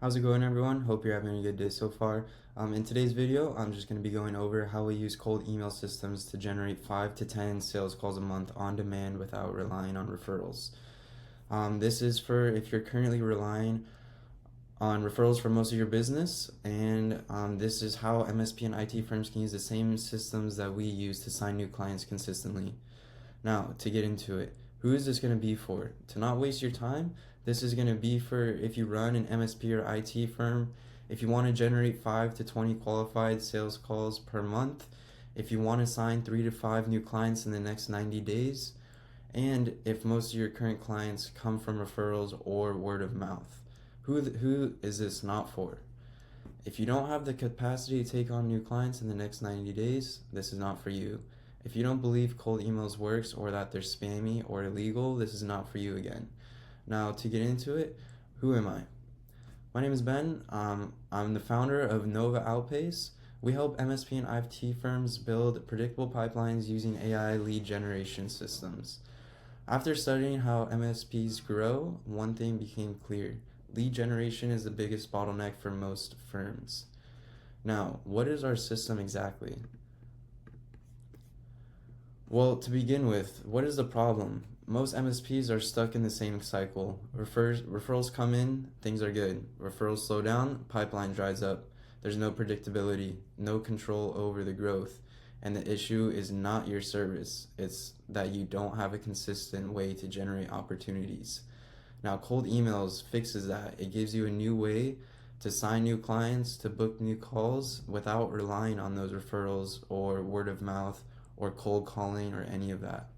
How's it going, everyone? Hope you're having a good day so far. In today's video, I'm just going to be going over how we use cold email systems to generate 5 to 10 sales calls a month on demand without relying on referrals. This is for if you're currently relying on referrals for most of your business, and this is how MSP and IT firms can use the same systems that we use to sign new clients consistently. Now, to get into it, who is this going to be for? To not waste your time, this is going to be for if you run an MSP or IT firm, if you want to generate 5 to 20 qualified sales calls per month, if you want to sign 3 to 5 new clients in the next 90 days, and if most of your current clients come from referrals or word of mouth. Who is this not for? If you don't have the capacity to take on new clients in the next 90 days, this is not for you. If you don't believe cold emails works or that they're spammy or illegal, this is not for you again. Now, to get into it, who am I? My name is Ben. I'm the founder of Nova Outpace. We help MSP and IT firms build predictable pipelines using AI lead generation systems. After studying how MSPs grow, one thing became clear. Lead generation is the biggest bottleneck for most firms. Now, what is our system exactly? Well, to begin with, what is the problem? Most MSPs are stuck in the same cycle. Referrals come in, things are good. Referrals slow down, pipeline dries up. There's no predictability, no control over the growth. And the issue is not your service, it's that you don't have a consistent way to generate opportunities. Now, cold emails fixes that. It gives you a new way to sign new clients, to book new calls without relying on those referrals or word of mouth or cold calling or any of that.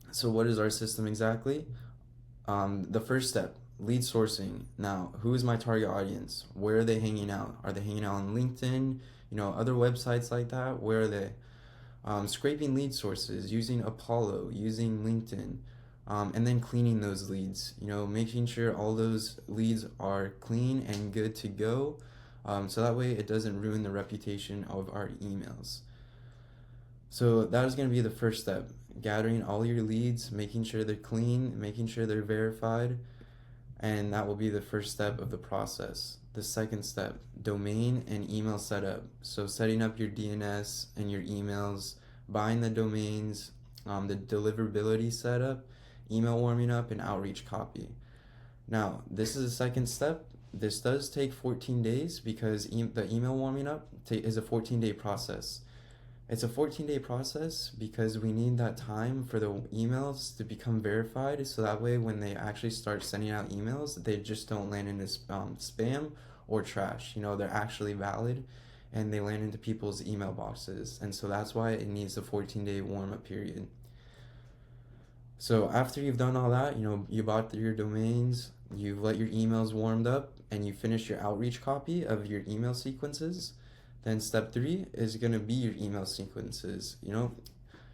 So what is our system exactly? The first step, lead sourcing. Now, who is my target audience? Where are they hanging out? Are they hanging out on LinkedIn? Other websites like that? Where are they? Scraping lead sources, using Apollo, using LinkedIn, and then cleaning those leads. Making sure all those leads are clean and good to go, so that way it doesn't ruin the reputation of our emails. So that is going to be the first step, gathering all your leads, making sure they're clean, making sure they're verified, and that will be the first step of the process. The second step, domain and email setup. So setting up your DNS and your emails, buying the domains, the deliverability setup, email warming up, and outreach copy. Now, this is the second step. This does take 14 days because the email warming up is a 14-day process. It's a 14-day process because we need that time for the emails to become verified, so that way when they actually start sending out emails, they just don't land into spam or trash. They're actually valid and they land into people's email boxes. And so that's why it needs a 14-day warm-up period. So after you've done all that, you bought your domains, you've let your emails warmed up, and you finish your outreach copy of your email sequences, then step 3 is going to be your email sequences.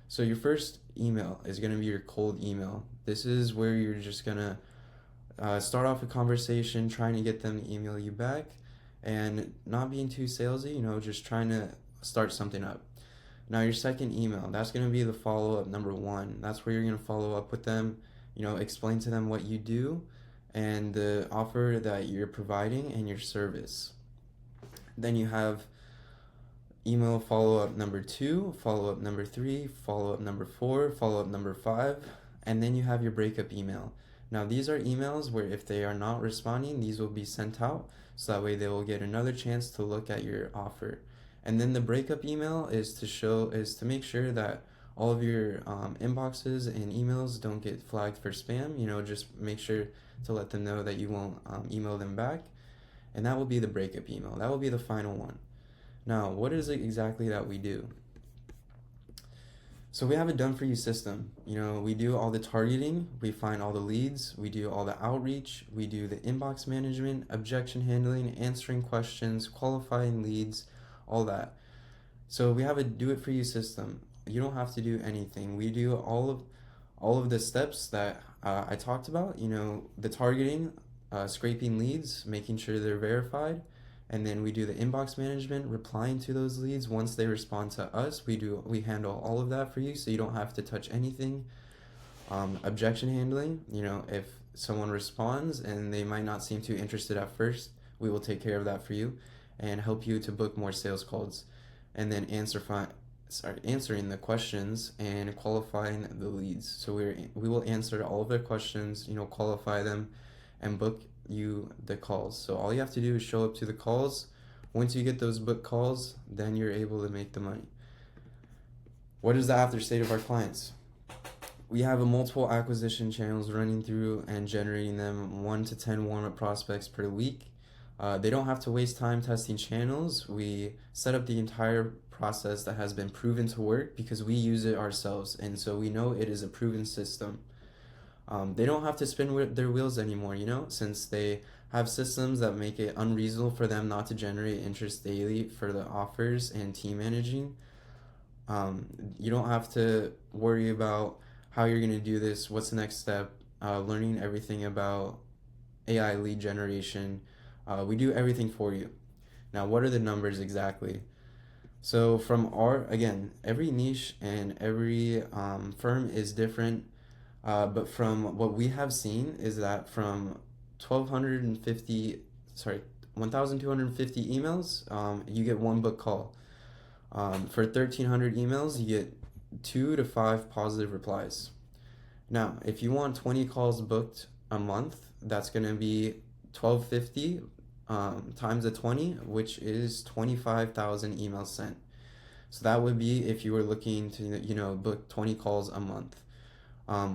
So your first email is going to be your cold email. This is where you're just going to start off a conversation, trying to get them to email you back, and not being too salesy, just trying to start something up. Now your second email, that's going to be the follow-up number 1. That's where you're going to follow up with them, explain to them what you do and the offer that you're providing and your service. Then you have email follow-up number 2, follow-up number 3, follow-up number 4, follow-up number 5, and then you have your breakup email. Now these are emails where if they are not responding, these will be sent out, so that way they will get another chance to look at your offer. And then the breakup email is to make sure that all of your inboxes and emails don't get flagged for spam. Just make sure to let them know that you won't email them back, and that will be the breakup email. That will be the final one. Now, what is it exactly that we do? So we have a done-for-you system. We do all the targeting, we find all the leads, we do all the outreach, we do the inbox management, objection handling, answering questions, qualifying leads, all that. So we have a do-it-for-you system. You don't have to do anything. We do all of the steps that I talked about. The targeting, scraping leads, making sure they're verified. And then we do the inbox management, replying to those leads. Once they respond to us, we handle all of that for you, so you don't have to touch anything. Objection handling, if someone responds and they might not seem too interested at first, we will take care of that for you and help you to book more sales calls, and then answering the questions and qualifying the leads. So we will answer all of their questions, qualify them, and book you the calls. So all you have to do is show up to the calls. Once you get those book calls, then you're able to make the money. What is the after state of our clients? We have a multiple acquisition channels running through and generating them 1 to 10 warm-up prospects per week. They don't have to waste time testing channels. We set up the entire process that has been proven to work because we use it ourselves, and so we know it is a proven system. They don't have to spin their wheels anymore, since they have systems that make it unreasonable for them not to generate interest daily for the offers and team managing. You don't have to worry about how you're going to do this, what's the next step, learning everything about AI lead generation. We do everything for you. Now, what are the numbers exactly? So again, every niche and every firm is different, but from what we have seen is that from 1,250 emails, you get one book call. For 1,300 emails, you get 2 to 5 positive replies. Now, if you want 20 calls booked a month, that's going to be 1,250 times the 20, which is 25,000 emails sent. So that would be if you were looking to book 20 calls a month.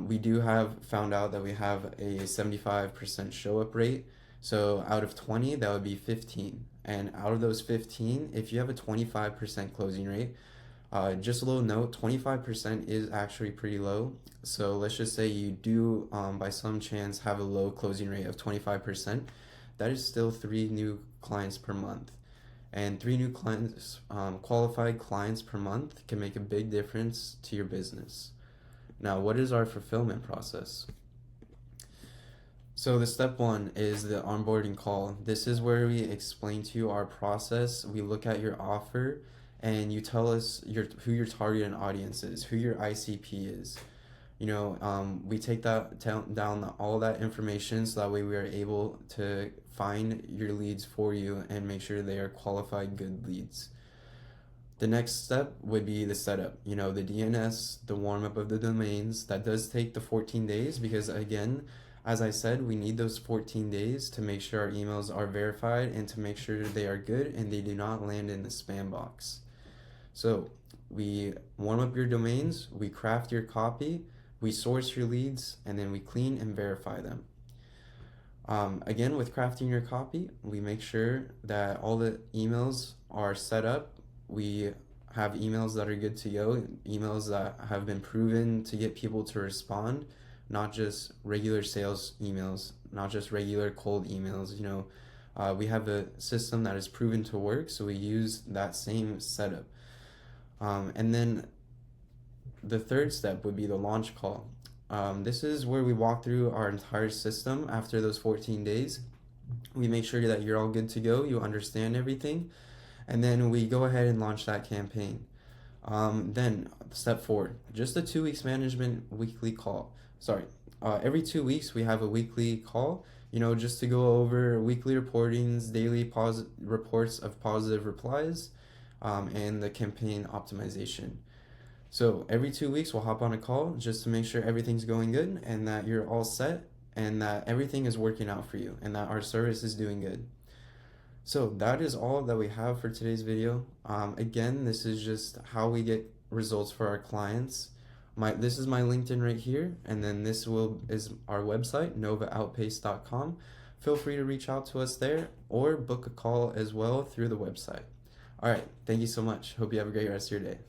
We do have found out that we have a 75% show up rate. So out of 20, that would be 15. And out of those 15, if you have a 25% closing rate, just a little note, 25% is actually pretty low. So let's just say you do, by some chance, have a low closing rate of 25%. That is still 3 new clients per month. And 3 new clients, qualified clients per month, can make a big difference to your business. Now, what is our fulfillment process? So the step 1 is the onboarding call. This is where we explain to you our process. We look at your offer and you tell us who your target audience is, who your ICP is. We take down all that information so that way we are able to find your leads for you and make sure they are qualified good leads. The next step would be the setup, the DNS, the warm-up of the domains. That does take the 14 days because, again, as I said, we need those 14 days to make sure our emails are verified and to make sure they are good and they do not land in the spam box. So we warm up your domains, we craft your copy, we source your leads, and then we clean and verify them. Again, with crafting your copy, we make sure that all the emails are set up. We have emails that are good to go, emails that have been proven to get people to respond, not just regular sales emails, not just regular cold emails. We have a system that is proven to work, so we use that same setup. And then the third step would be the launch call. This is where we walk through our entire system after those 14 days. We make sure that you're all good to go, you understand everything, and then we go ahead and launch that campaign. Then step 4, just a 2 weeks management weekly call. Every 2 weeks we have a weekly call, just to go over weekly reportings, daily reports of positive replies, and the campaign optimization. So every 2 weeks we'll hop on a call just to make sure everything's going good and that you're all set and that everything is working out for you and that our service is doing good. So that is all that we have for today's video. Again, this is just how we get results for our clients. This is my LinkedIn right here, and then this is our website, novaoutpace.com. Feel free to reach out to us there or book a call as well through the website. All right, thank you so much. Hope you have a great rest of your day.